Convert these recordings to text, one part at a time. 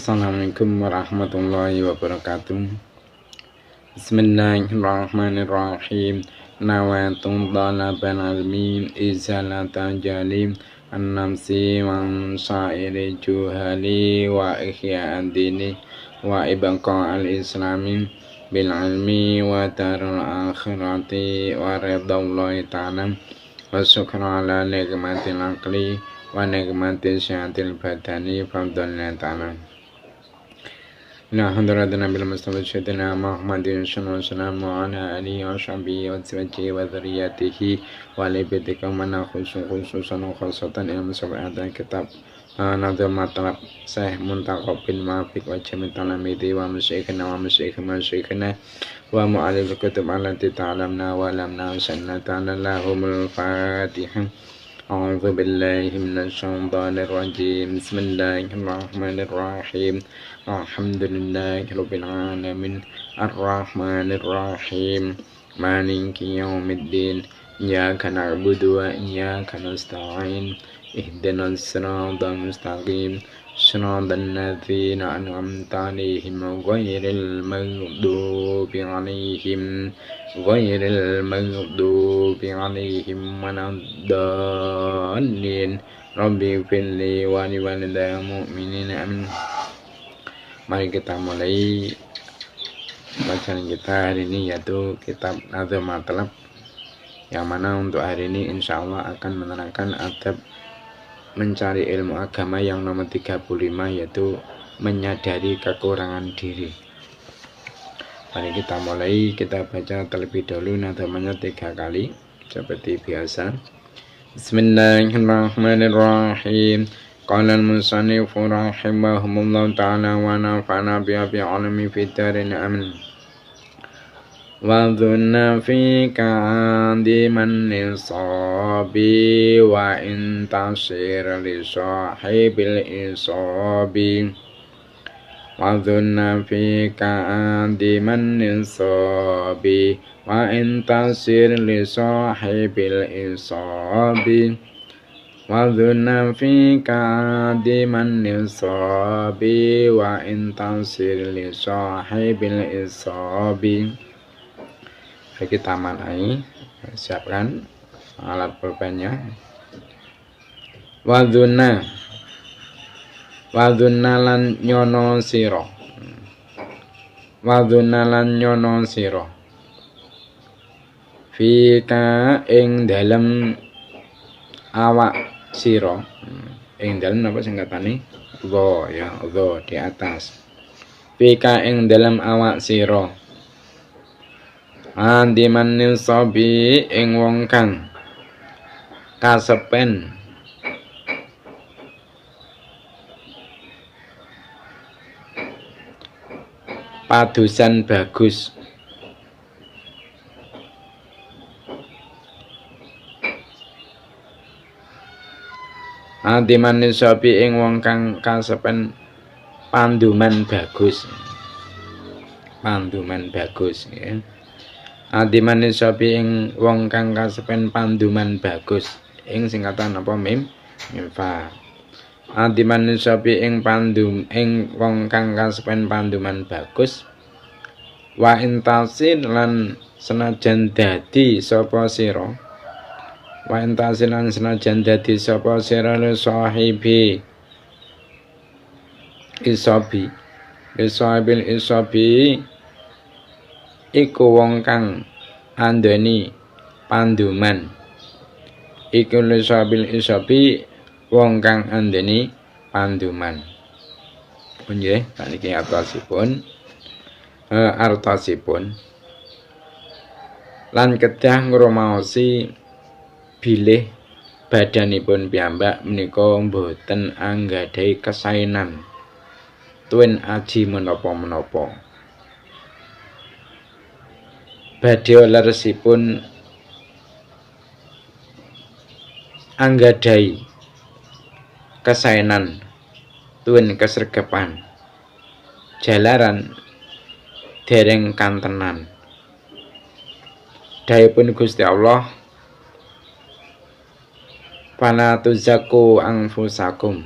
Assalamualaikum warahmatullahi wabarakatuh. Bismillahirrahmanirrahim. Nawaitu talabal ilmi izalata jalim an-nafsi wa sa'iri juhali wa ihya'ad dini wa ibqa al-islami bil ilmi wa darul akhirati wa ridallahi ta'ala wa syukra ala nikmatil aqli wa nikmati syahatil badani fadlana ta'ala. Ila hadratina bil mustafa syedina Muhammadin sallallahu ala alihi wa sahbihi wa zawjihi wa dzurriyyatihi wa li baitika man khususan khosatan ilmu sab'atan kitab Nadhul Matlab Syekh Muntaqab bin Muafiq wa jami' talamidi wa musyikhina wa mu'allif kutub allati ta'lamna wa lamna sanna ta'ala lahumul Fatihah. A'udzu billahi minasy syaithanir rajim. Bismillahirrahmanirrahim. Alhamdulillahirabbil alamin. Arrahmanir rahim. Maliki yaumiddin. Iyyaka na'budu wa iyyaka nasta'in. Ihdinas siratal mustaqim. Shiratal ladzina an'amta 'alaihim ghairil maghdubi 'alaihim waladdallin. Rabbi firli wa liwalidayya mu'minina amin. Mari kita mulai bacaan kita hari ini, yaitu kitab Nadhul Matlab, yang mana untuk hari ini insya Allah akan menerangkan adab mencari ilmu agama yang nomor 35, yaitu menyadari kekurangan diri. Mari kita mulai, kita baca terlebih dahulu nadhamanya 3 kali seperti biasa. Bismillahirrahmanirrahim. Qala al-musannifu rahimahumullah ta'ala wa nafa'ana bi alami fid darin amin. Wa dhunna fika diman nisabi wa intasir li sahibil isabi. Wa dhunna fika diman nisabi wa intasir li sahibil isabi. Wa dhunna fika diman nisabi wa intasir li sahibil isabi. Kita mulai, siapkan alat pulpennya. Wadhunna lan nyono sira. Wadhunna lan nyono sira. Fika ing dalem awak sira. Ing dalem napa singkatane? Dha, ya, dha di atas. Fika ing dalem awak sira. Andiman nisabi ing wong kang kasepen padusan bagus. Andiman nisabi ing wong kang kasepen panduman bagus. Panduman bagus, ya. Adiman nisabi ing wong kang kasepen panduman bagus. Ing singkatan apa mim? Fa. Adiman nisabi ing wong kang kasepen panduman bagus. Wa intasin lan senajan dadi sapa sira. Wa intasin lan senajan dadi sapa sira li sahibi isabi. Li sahibil isabi iku wong kang andeni panduman. Iku lisabil isabi wong kang andeni panduman. Nggih, sakniki artosipun. Lan kedah ngrumaosi bilih badanipun piyambak menika mboten anggadhahi kasainan tuwin aji menapa-menapa. Badhe leresipun anggadhahi kasainan tuwin kesregepan jalaran dereng kantenan. Dawuhipun Gusti Allah, fala tuzakku anfusakum.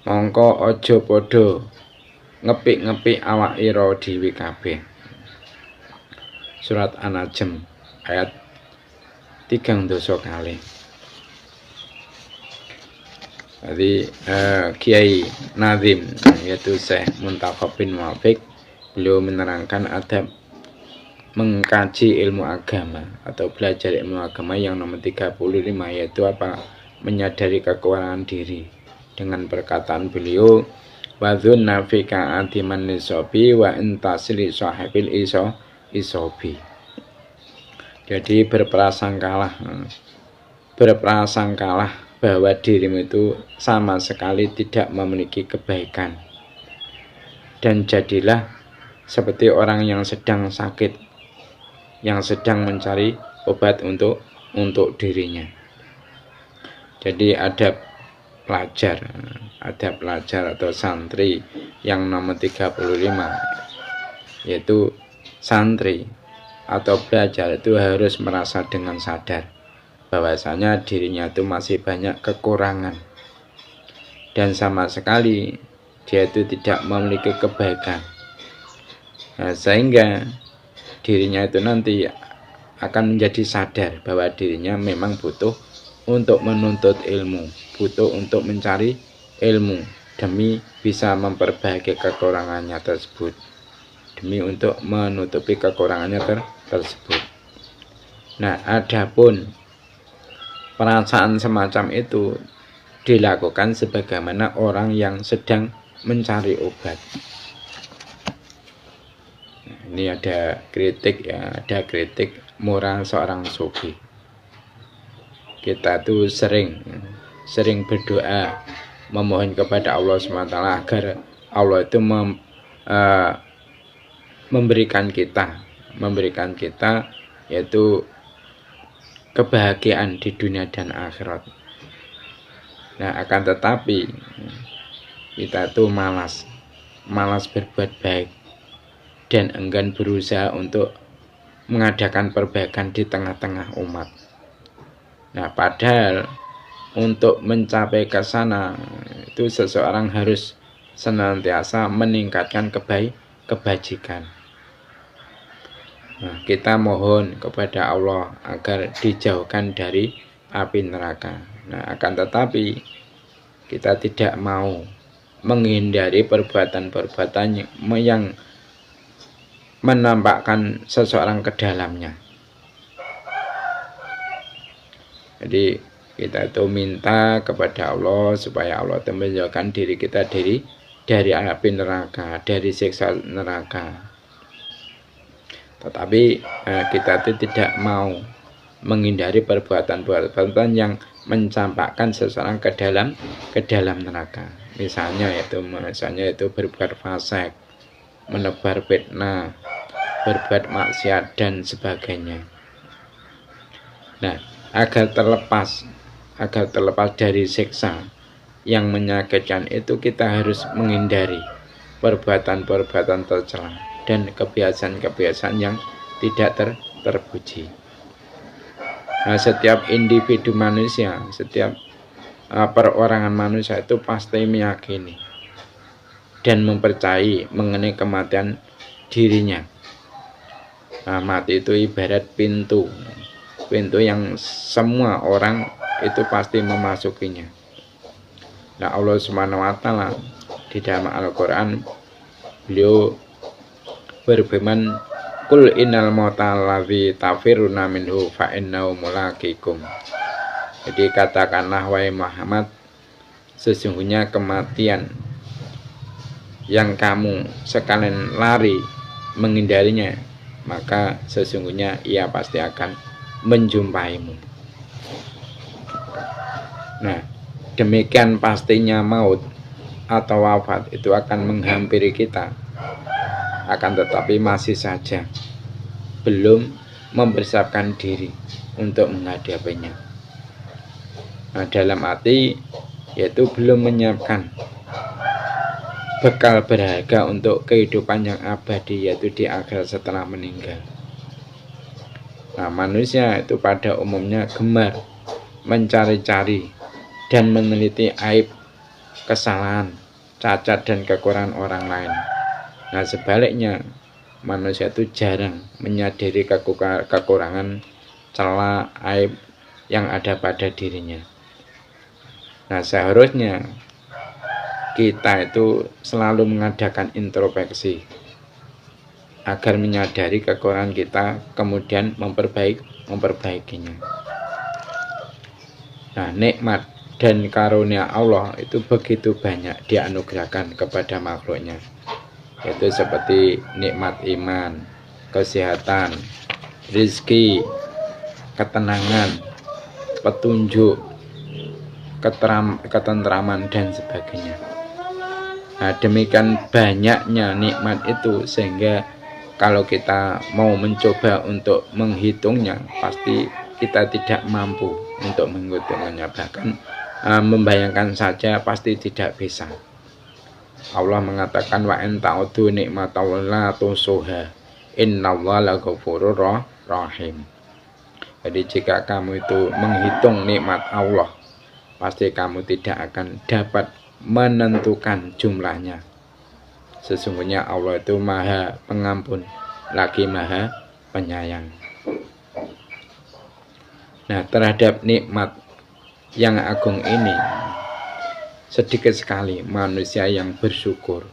Mongko aja padha ngepik-ngepik awak ira dhewe kabeh. Surat An-Najm ayat 32. Jadi Kiai Nazim yaitu Syekh Muntakhab bin Muwafiq, beliau menerangkan adab mengkaji ilmu agama atau belajar ilmu agama yang nomor 35, yaitu apa? Menyadari kekurangan diri. Dengan perkataan beliau, wadhun nafika atiman nisobi wa intasili sahibil isobi. Jadi berprasangkalah bahwa dirimu itu sama sekali tidak memiliki kebaikan, dan jadilah seperti orang yang sedang sakit, yang sedang mencari obat untuk dirinya. Jadi adab pelajar atau santri yang nomor 35, yaitu santri atau belajar itu harus merasa dengan sadar bahwasanya dirinya itu masih banyak kekurangan, dan sama sekali dia itu tidak memiliki kebaikan. Sehingga dirinya itu nanti akan menjadi sadar bahwa dirinya memang butuh untuk menuntut ilmu, butuh untuk mencari ilmu demi bisa memperbaiki kekurangannya tersebut, demi untuk menutupi kekurangannya tersebut. Nah, adapun perasaan semacam itu dilakukan sebagaimana orang yang sedang mencari obat. Ini ada kritik moral seorang sufi. Kita tuh sering berdoa memohon kepada Allah SWT agar Allah itu memberikan kita yaitu kebahagiaan di dunia dan akhirat. Nah, akan tetapi kita tuh malas berbuat baik dan enggan berusaha untuk mengadakan perbaikan di tengah-tengah umat. Nah, padahal untuk mencapai ke sana itu seseorang harus senantiasa meningkatkan kebajikan. Nah, kita mohon kepada Allah agar dijauhkan dari api neraka. Nah, akan tetapi kita tidak mau menghindari perbuatan-perbuatan yang menampakkan seseorang ke dalamnya. Jadi kita itu minta kepada Allah supaya Allah menjauhkan diri kita dari api neraka, dari siksa neraka. Tetapi kita itu tidak mau menghindari perbuatan-perbuatan yang mencampakkan seseorang ke dalam neraka. Misalnya itu berbuat fasik, menebar fitnah, berbuat maksiat dan sebagainya. Nah, agar terlepas dari siksa yang menyakitkan itu, kita harus menghindari perbuatan-perbuatan tercela dan kebiasaan-kebiasaan yang tidak terpuji. Nah, setiap individu manusia, setiap perorangan manusia itu pasti meyakini dan mempercayai mengenai kematian dirinya. Nah, mati itu ibarat pintu yang semua orang itu pasti memasukinya. Nah, Allah SWT di dalam Al-Quran beliau berfirman, Qul innal mauta allazi tafiruna minhu fa innahu mulaqikum. Jadi katakanlah wahai Muhammad, sesungguhnya kematian yang kamu sekalian lari menghindarinya, maka sesungguhnya ia pasti akan menjumpaimu. Nah, demikian pastinya maut atau wafat itu akan menghampiri kita. Akan tetapi masih saja belum mempersiapkan diri untuk menghadapinya. Nah, dalam arti yaitu belum menyiapkan bekal berharga untuk kehidupan yang abadi, yaitu di akhirat setelah meninggal. Nah, manusia itu pada umumnya gemar mencari-cari dan meneliti aib kesalahan, cacat dan kekurangan orang lain. Nah, sebaliknya manusia itu jarang menyadari kekurangan, celah, aib yang ada pada dirinya. Nah, seharusnya kita itu selalu mengadakan introspeksi agar menyadari kekurangan kita, kemudian memperbaikinya. Nah, nikmat dan karunia Allah itu begitu banyak dianugerahkan kepada makhluknya, yaitu seperti nikmat iman, kesehatan, rezeki, ketenangan, petunjuk, ketentraman dan sebagainya. Nah, demikian banyaknya nikmat itu sehingga kalau kita mau mencoba untuk menghitungnya, pasti kita tidak mampu untuk menghitungnya, bahkan membayangkan saja pasti tidak bisa. Allah mengatakan wa in ta'udu nikmatallahi la tuhsuha innallaha laghafurur rahim. Jadi jika kamu itu menghitung nikmat Allah, pasti kamu tidak akan dapat menentukan jumlahnya. Sesungguhnya Allah itu Maha Pengampun, lagi Maha Penyayang. Nah, terhadap nikmat yang agung ini, sedikit sekali manusia yang bersyukur.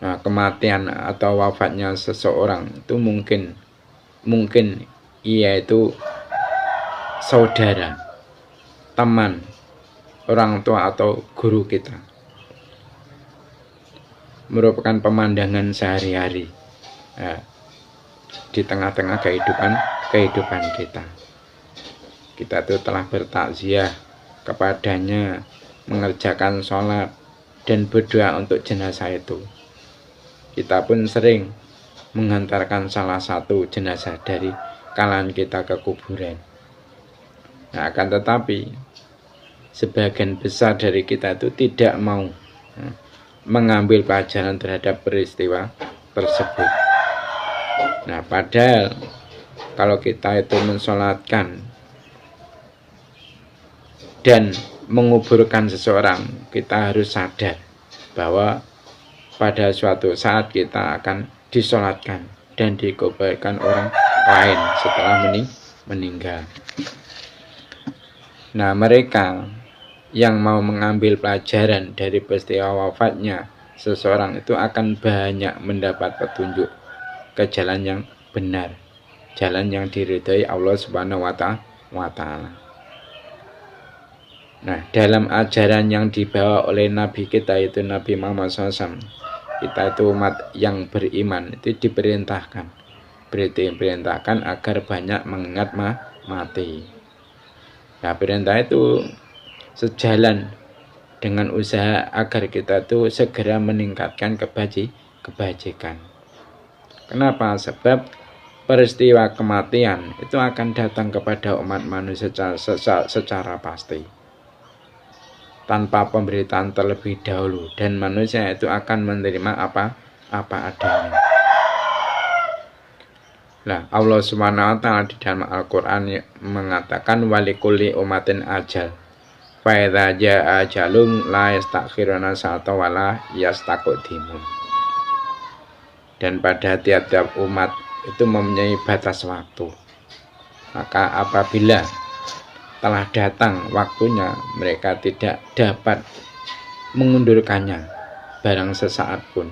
Nah, kematian atau wafatnya seseorang itu mungkin ia itu saudara, teman, orang tua atau guru kita, merupakan pemandangan sehari-hari di tengah-tengah kehidupan kita. Kita itu telah bertakziah kepadanya, mengerjakan sholat dan berdoa untuk jenazah itu. Kita pun sering menghantarkan salah satu jenazah dari kalangan kita ke kuburan. Nah, akan tetapi sebagian besar dari kita itu tidak mau mengambil pelajaran terhadap peristiwa tersebut. Nah, padahal kalau kita itu mensolatkan dan menguburkan seseorang, kita harus sadar bahwa pada suatu saat kita akan disolatkan dan dikuburkan orang lain setelah meninggal. Nah, mereka yang mau mengambil pelajaran dari peristiwa wafatnya seseorang itu akan banyak mendapat petunjuk ke jalan yang benar, jalan yang diridhoi Allah Subhanahu wa Ta'ala. Nah, dalam ajaran yang dibawa oleh Nabi kita, itu Nabi Muhammad SAW, kita itu umat yang beriman itu diperintahkan agar banyak mengingat mati. Nah, perintah itu sejalan dengan usaha agar kita itu segera meningkatkan kebajikan. Kenapa? Sebab peristiwa kematian itu akan datang kepada umat manusia secara pasti, tanpa pemberitaan terlebih dahulu, dan manusia itu akan menerima apa adanya. Nah, Allah Subhanahu wa Ta'ala di dalam Al-Qur'an mengatakan walikulli umatin ajal. Fa idza jaa ajalum la yastakhiruna sa'ata wa la yastaqdimun. Dan pada tiap-tiap umat itu mempunyai batas waktu. Maka apabila telah datang waktunya, mereka tidak dapat mengundurkannya barang sesaat pun,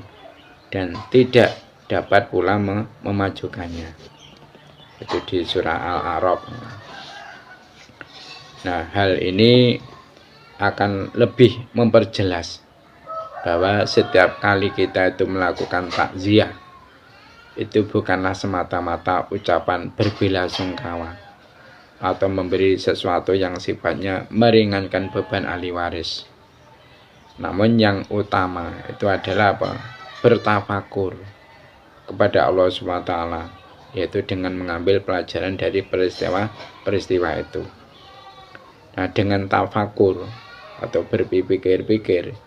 dan tidak dapat pula memajukannya. Itu di surah Al-A'raf. Nah, hal ini akan lebih memperjelas bahwa setiap kali kita itu melakukan takziah, itu bukanlah semata-mata ucapan berbelasungkawa atau memberi sesuatu yang sifatnya meringankan beban ahli waris. Namun yang utama itu adalah apa? Bertafakur kepada Allah SWT, yaitu dengan mengambil pelajaran dari peristiwa itu. Nah, dengan tafakur atau berpikir-pikir,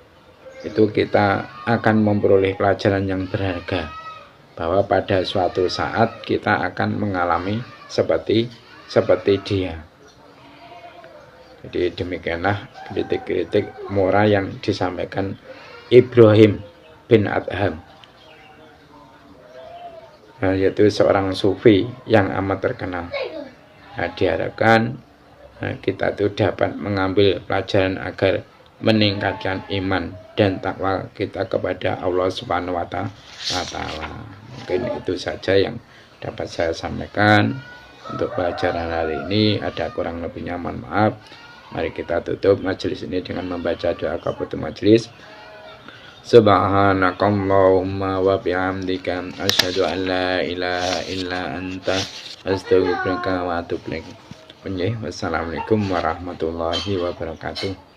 itu kita akan memperoleh pelajaran yang berharga, bahwa pada suatu saat kita akan mengalami seperti dia. Jadi demikianlah kritik-kritik moral yang disampaikan Ibrahim bin Adham, yaitu seorang sufi yang amat terkenal. Nah, diharapkan kita itu dapat mengambil pelajaran agar meningkatkan iman dan takwa kita kepada Allah Subhanahu wa Ta'ala. Mungkin itu saja yang dapat saya sampaikan untuk pelajaran hari ini. Ada kurang lebihnya mohon maaf. Mari kita tutup majelis ini dengan membaca doa kafatul majelis. Subhanakallahumma wa bihamdika asyhadu an la ilaha illa anta astaghfiruka wa atubu ilaik. Wassalamualaikum warahmatullahi wabarakatuh.